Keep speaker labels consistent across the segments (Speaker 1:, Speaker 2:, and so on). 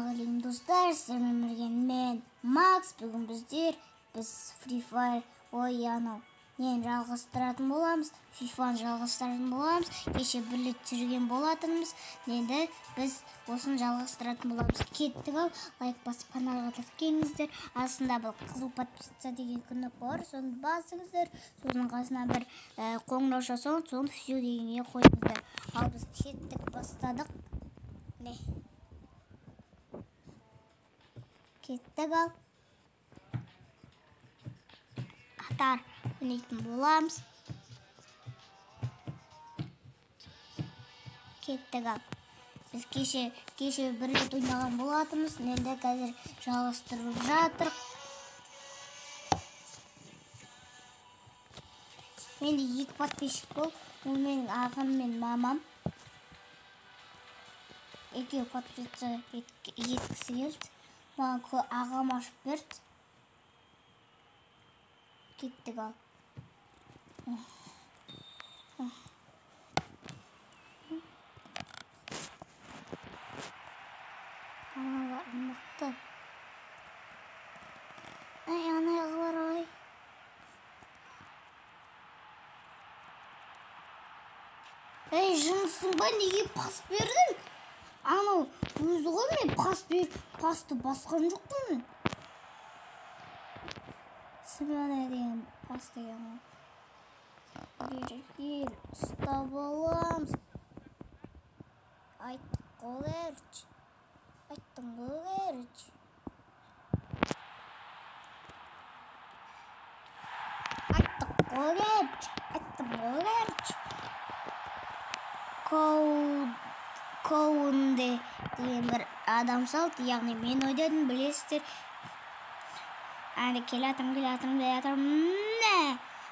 Speaker 1: Assalamualaikum dostlar, sizlerle birlikte ben Max. Bugün biz Free Fire oyunu жалғастыратын боламыз. FIFA-ны жалғастыратын боламыз. Кеше бірлік түсірген болатынбыз. Енді біз осыны жалғастыратын боламыз. Кеттік ал, лайк басып каналға тіркеліңіздер. Астында бұл қызыл подписаться деген кнопка бар, соны басыңыздар. Соның қасына бір қоңырау жасаңыз, соны все дегенге қойыңыздар. Ал біз кеттік, бастадық. Не? Кеттік ал. Қатар ойнайтын боламыз. Кеттік ал. Біз кеше бір рет ойнаған болатынбыз. Енді қазір жалғастырып жатыр. Менде 2 подписчик бол. Ол менің ағам мен мамам. 2 подписчик еткісі келді. Маған ағам ашып берді. Кеттік ал. Аналар мықты. Анаяғы бар ой. Жұмысың ба, неге пас бердің? Анау өзі ғой, мен пасты басқан жоқпын мен. Смена деген пас деген ғой. Ел ұстап аламыз. Айттым ғой. Коунде деген бір адам салды, яғни мен ойдадым, білесіздер. Әне келатырым. Не?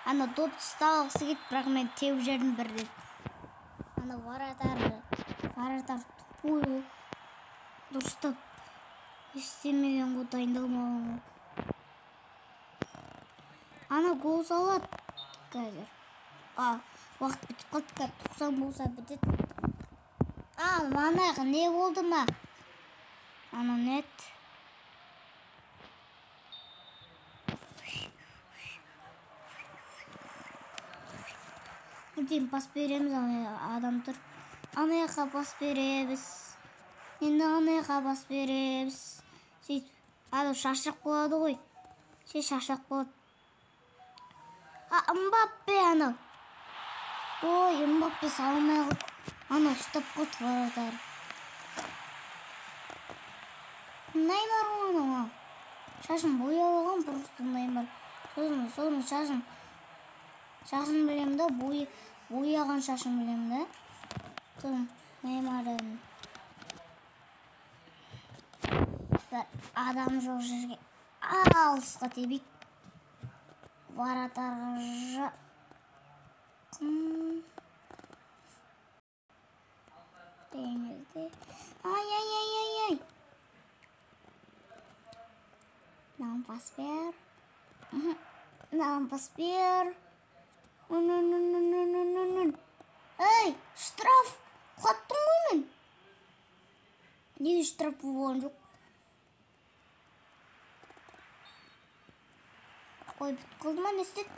Speaker 1: Ана доп ұсталғысы кетіп, бірақ мен теуіп жердім бірден. Ана варатар тупой. Дұрыстап істемеген ғой, дайындалмаған. Ана гол салады қазір. Уақыт бітіп қалды, 90 болса бітеді. Манағы не болды ма? Ана нет. Енді пас береміз, адам тұр. Анаяқа пас береміз. Енді анаяқа пас береміз. Сөйтіп, адам шашырып болады ғой. Шашырып болады. Мбаппе анау. Ой, Мбаппе салмай қылып. Анау ұстап қойды варатар. Неймар оны. Шашын бояп алған, просто Неймар. Соның шашын білем да, бояған шашын білем да. Соның Неймардың адам жоқ жерге алысқа тебейді. Варатарға жақын деңізде. Ай. Нам пас бер. Эй, штраф! Құлаттың ғой мен. Неге штраф болған жоқ? Ой, бітіп қалды ма, не істеді?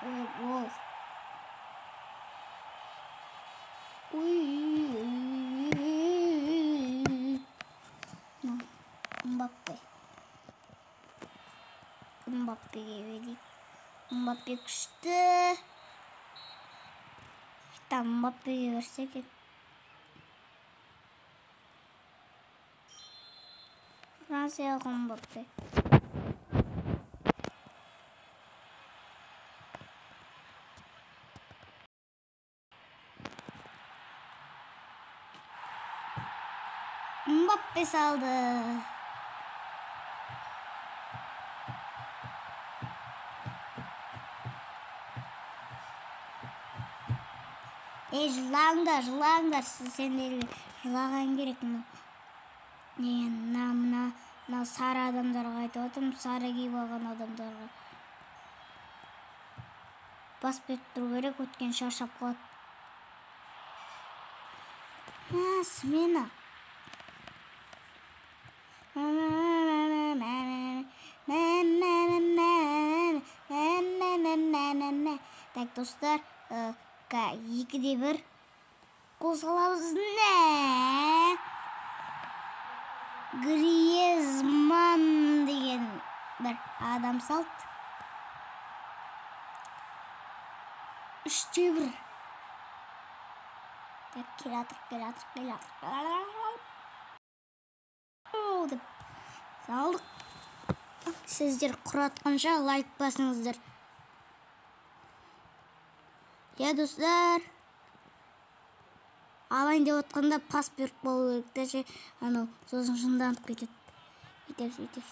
Speaker 1: Ой, гол. Мбаппеге берейік. Мбаппе күшті. Мбаппеге берсе екен. Францияға Мбаппе. Mbappe saldı. Жылаңдар, сендерге жылаған керек ме? Мына сары адамдарға айтып отырмын, сары киіп алған адамдарға. басып кетіп тұру керек, өткен шаршап қалады. Смена. Так, достар, 2-1 қозғаламыз. Гризман деген бір адам салды. 3-1. Так, келатыр. Салдық. Сіздер құратқанша лайк басыңыздар. Достар, алайын деп отқанда пас беріп болу керек. Сосын жынданып кетеді. Сөйтіп.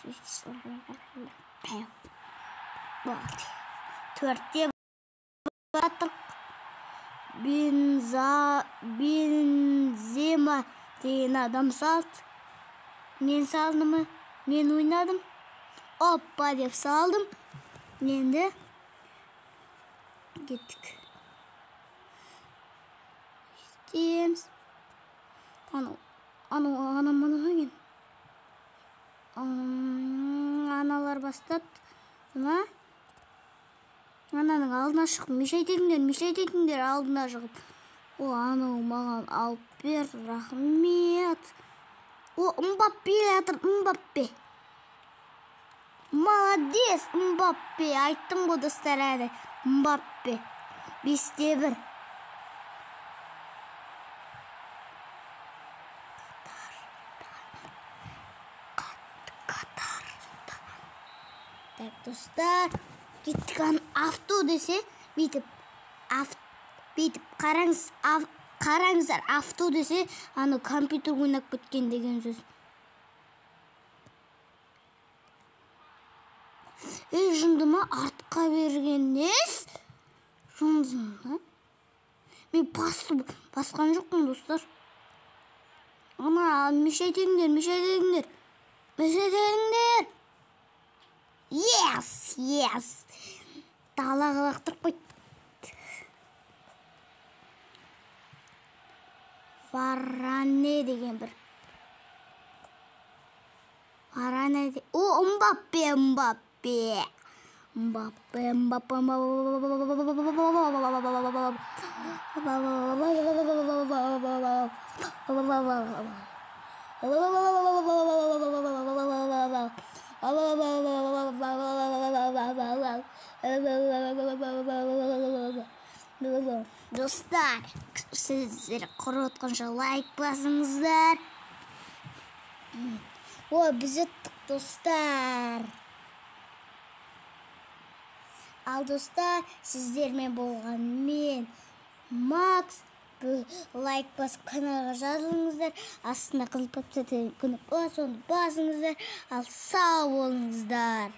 Speaker 1: 4-те баттық. Бензема деген адам салды. Мен салдым, мен ойнадым. Оппа деп салдым. Енді кеттік. Істейміз. Аналар бастады. Ананың алдына шығып, мешайтетіңдер алдына шығып. Анау маған алып бер, рахмет. Мбаппе жатыр, Мбаппе. Молодец, Мбаппе. Айттым ғой достар әлі. Мбаппе. 5-1. Так, достар, кеттік. Авто десе, бүйтіп қараңыздар, авто десе, компьютер ойнап кеткен деген сөз. Жындыма артқа берген нес? Жындыма? Мен басқан жоқпын, достар. Мешайтеңдер. Yes. Далаға лақтырып қойды. Варане деген бір. Мбаппе. Достар, сіздер құрып лайк басыңыздар. Біз өттік, достар. Ал достар, сіздермен болған мен Макс. Лайк басып каналға жазылыңыздар. Астына қызыл папсатен күні соны басыңыздар. Ал сау болыңыздар.